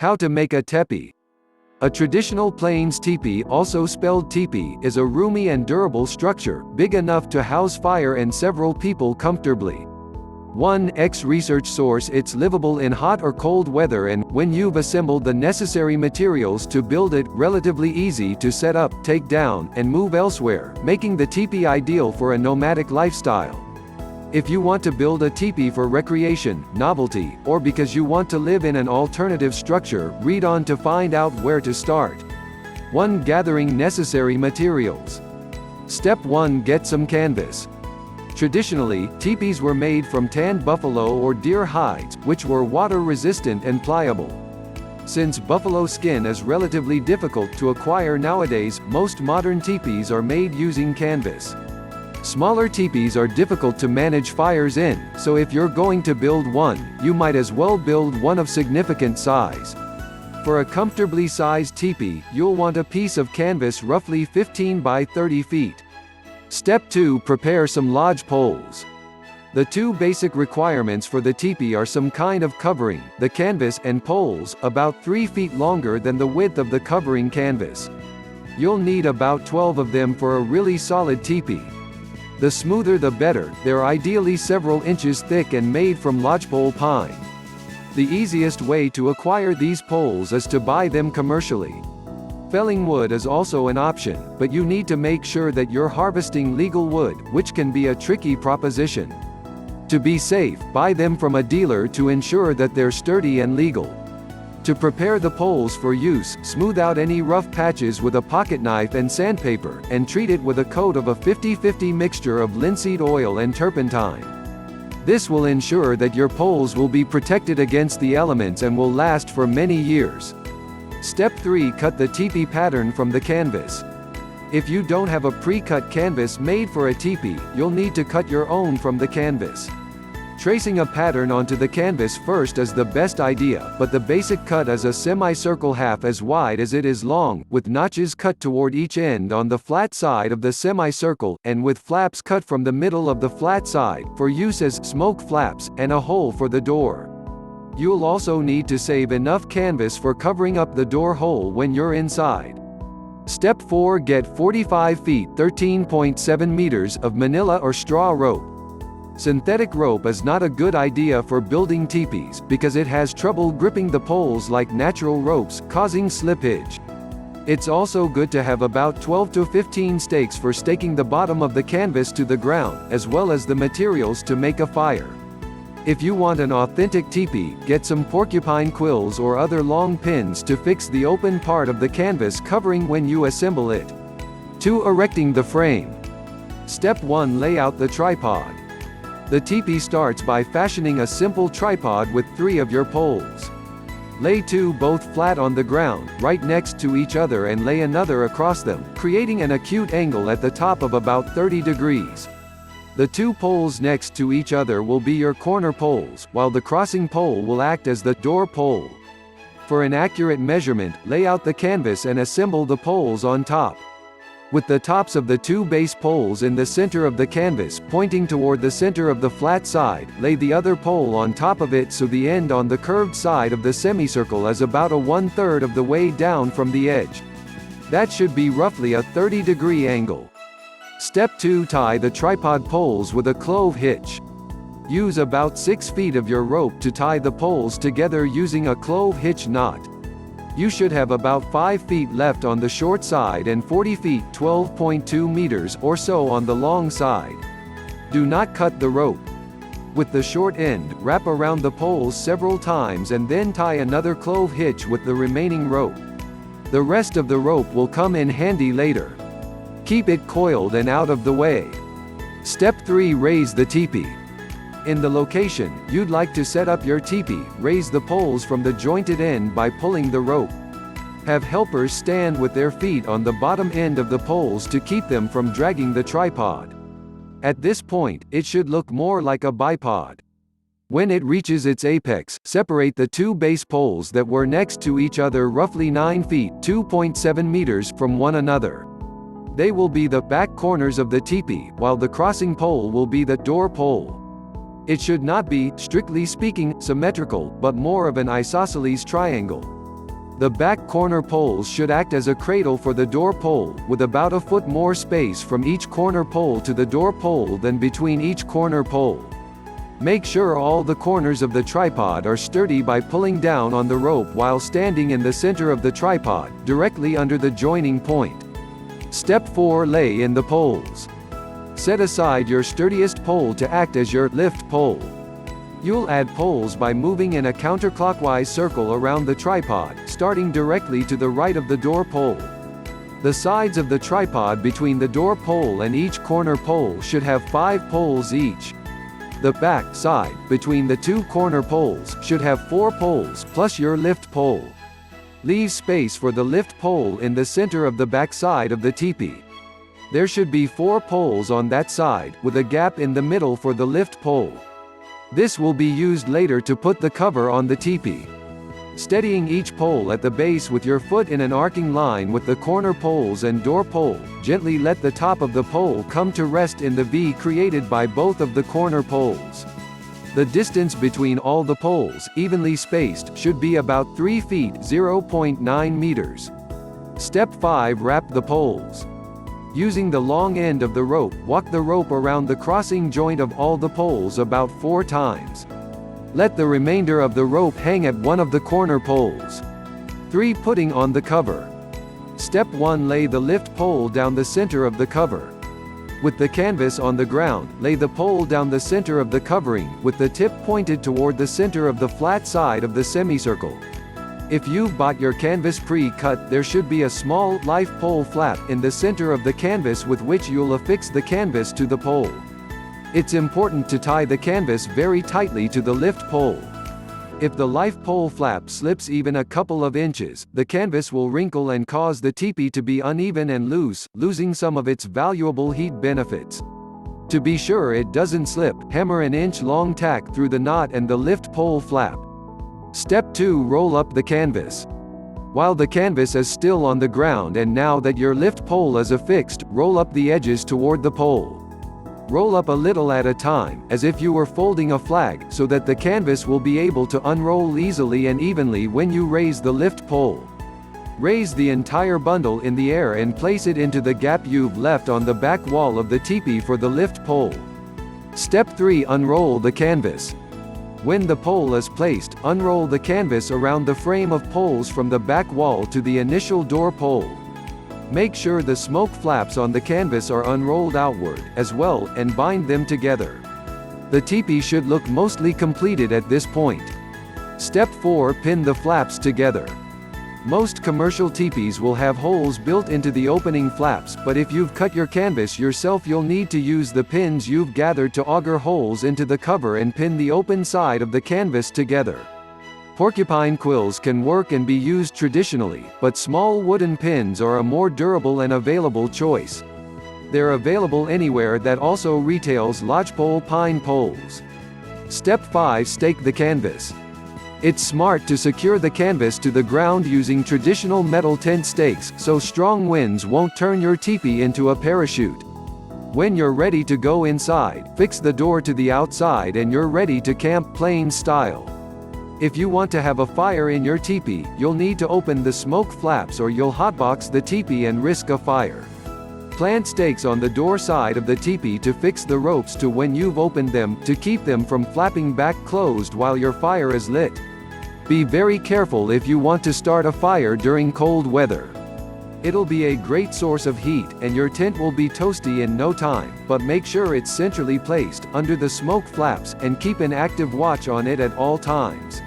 How to make a tepee. A traditional plains teepee, also spelled teepee, is a roomy and durable structure, big enough to house fire and several people comfortably. 1. Research source. It's livable in hot or cold weather and, when you've assembled the necessary materials to build it, relatively easy to set up, take down, and move elsewhere, making the teepee ideal for a nomadic lifestyle. If you want to build a teepee for recreation, novelty, or because you want to live in an alternative structure, read on to find out where to start. 1. Gathering necessary materials. Step 1. Get some canvas. Traditionally, teepees were made from tanned buffalo or deer hides, which were water-resistant and pliable. Since buffalo skin is relatively difficult to acquire nowadays, most modern teepees are made using canvas. Smaller teepees are difficult to manage fires in, so if you're going to build one, you might as well build one of significant size. For a comfortably sized teepee, you'll want a piece of canvas roughly 15 by 30 feet. Step 2. Prepare some lodge poles. The two basic requirements for the teepee are some kind of covering, the canvas, and poles, about 3 feet longer than the width of the covering canvas. You'll need about 12 of them for a really solid teepee. The smoother the better, they're ideally several inches thick and made from lodgepole pine. The easiest way to acquire these poles is to buy them commercially. Felling wood is also an option, but you need to make sure that you're harvesting legal wood, which can be a tricky proposition. To be safe, buy them from a dealer to ensure that they're sturdy and legal. To prepare the poles for use, smooth out any rough patches with a pocket knife and sandpaper, and treat it with a coat of a 50-50 mixture of linseed oil and turpentine. This will ensure that your poles will be protected against the elements and will last for many years. Step 3. Cut the teepee pattern from the canvas. If you don't have a pre-cut canvas made for a teepee, you'll need to cut your own from the canvas. Tracing a pattern onto the canvas first is the best idea, but the basic cut is a semicircle half as wide as it is long, with notches cut toward each end on the flat side of the semicircle, and with flaps cut from the middle of the flat side, for use as smoke flaps, and a hole for the door. You'll also need to save enough canvas for covering up the door hole when you're inside. Step 4. Get 45 feet (13.7 meters) of manila or straw rope. Synthetic rope is not a good idea for building teepees, because it has trouble gripping the poles like natural ropes, causing slippage. It's also good to have about 12 to 15 stakes for staking the bottom of the canvas to the ground, as well as the materials to make a fire. If you want an authentic teepee, get some porcupine quills or other long pins to fix the open part of the canvas covering when you assemble it. 2. Erecting the frame. Step 1. Lay out the tripod. The teepee starts by fashioning a simple tripod with 3 of your poles. Lay 2 both flat on the ground, right next to each other, and lay another across them, creating an acute angle at the top of about 30 degrees. The 2 poles next to each other will be your corner poles, while the crossing pole will act as the door pole. For an accurate measurement, lay out the canvas and assemble the poles on top. With the tops of the 2 base poles in the center of the canvas, pointing toward the center of the flat side, lay the other pole on top of it so the end on the curved side of the semicircle is about a 1/3 of the way down from the edge. That should be roughly a 30-degree angle. Step 2. Tie the tripod poles with a clove hitch. Use about 6 feet of your rope to tie the poles together using a clove hitch knot. You should have about 5 feet left on the short side and 40 feet (12.2 meters) or so on the long side. Do not cut the rope. With the short end, wrap around the poles several times and then tie another clove hitch with the remaining rope. The rest of the rope will come in handy later. Keep it coiled and out of the way. Step 3. Raise the teepee. In the location you'd like to set up your teepee, raise the poles from the jointed end by pulling the rope. Have helpers stand with their feet on the bottom end of the poles to keep them from dragging the tripod. At this point, it should look more like a bipod. When it reaches its apex, separate the 2 base poles that were next to each other roughly 9 feet (2.7 meters) from one another. They will be the back corners of the teepee, while the crossing pole will be the door pole. It should not be, strictly speaking, symmetrical, but more of an isosceles triangle. The back corner poles should act as a cradle for the door pole, with about a foot more space from each corner pole to the door pole than between each corner pole. Make sure all the corners of the tripod are sturdy by pulling down on the rope while standing in the center of the tripod, directly under the joining point. Step 4. Lay in the poles. Set aside your sturdiest pole to act as your lift pole. You'll add poles by moving in a counterclockwise circle around the tripod, starting directly to the right of the door pole. The sides of the tripod between the door pole and each corner pole should have 5 poles each. The back side, between the 2 corner poles, should have 4 poles plus your lift pole. Leave space for the lift pole in the center of the back side of the teepee. There should be 4 poles on that side, with a gap in the middle for the lift pole. This will be used later to put the cover on the teepee. Steadying each pole at the base with your foot in an arcing line with the corner poles and door pole, gently let the top of the pole come to rest in the V created by both of the corner poles. The distance between all the poles, evenly spaced, should be about 3 feet (0.9 meters). Step 5. Wrap the poles. Using the long end of the rope, walk the rope around the crossing joint of all the poles about 4 times. Let the remainder of the rope hang at one of the corner poles. 3. Putting on the cover. Step 1. Lay the lift pole down the center of the cover. With the canvas on the ground, lay the pole down the center of the covering, with the tip pointed toward the center of the flat side of the semicircle. If you've bought your canvas pre-cut, there should be a small, life pole flap in the center of the canvas with which you'll affix the canvas to the pole. It's important to tie the canvas very tightly to the lift pole. If the life pole flap slips even a couple of inches, the canvas will wrinkle and cause the teepee to be uneven and loose, losing some of its valuable heat benefits. To be sure it doesn't slip, hammer an inch-long tack through the knot and the lift pole flap. Step 2. Roll up the canvas. While the canvas is still on the ground and now that your lift pole is affixed, roll up the edges toward the pole. Roll up a little at a time, as if you were folding a flag, so that the canvas will be able to unroll easily and evenly when you raise the lift pole. Raise the entire bundle in the air and place it into the gap you've left on the back wall of the teepee for the lift pole. Step 3. Unroll the canvas. When the pole is placed, unroll the canvas around the frame of poles from the back wall to the initial door pole. Make sure the smoke flaps on the canvas are unrolled outward, as well, and bind them together. The teepee should look mostly completed at this point. Step 4. Pin the flaps together. Most commercial teepees will have holes built into the opening flaps, but if you've cut your canvas yourself you'll need to use the pins you've gathered to auger holes into the cover and pin the open side of the canvas together. Porcupine quills can work and be used traditionally, but small wooden pins are a more durable and available choice. They're available anywhere that also retails lodgepole pine poles. Step 5. Stake the canvas. It's smart to secure the canvas to the ground using traditional metal tent stakes, so strong winds won't turn your teepee into a parachute. When you're ready to go inside, fix the door to the outside and you're ready to camp plain style. If you want to have a fire in your teepee, you'll need to open the smoke flaps or you'll hotbox the teepee and risk a fire. Plant stakes on the door side of the teepee to fix the ropes to when you've opened them, to keep them from flapping back closed while your fire is lit. Be very careful if you want to start a fire during cold weather. It'll be a great source of heat, and your tent will be toasty in no time, but make sure it's centrally placed, under the smoke flaps, and keep an active watch on it at all times.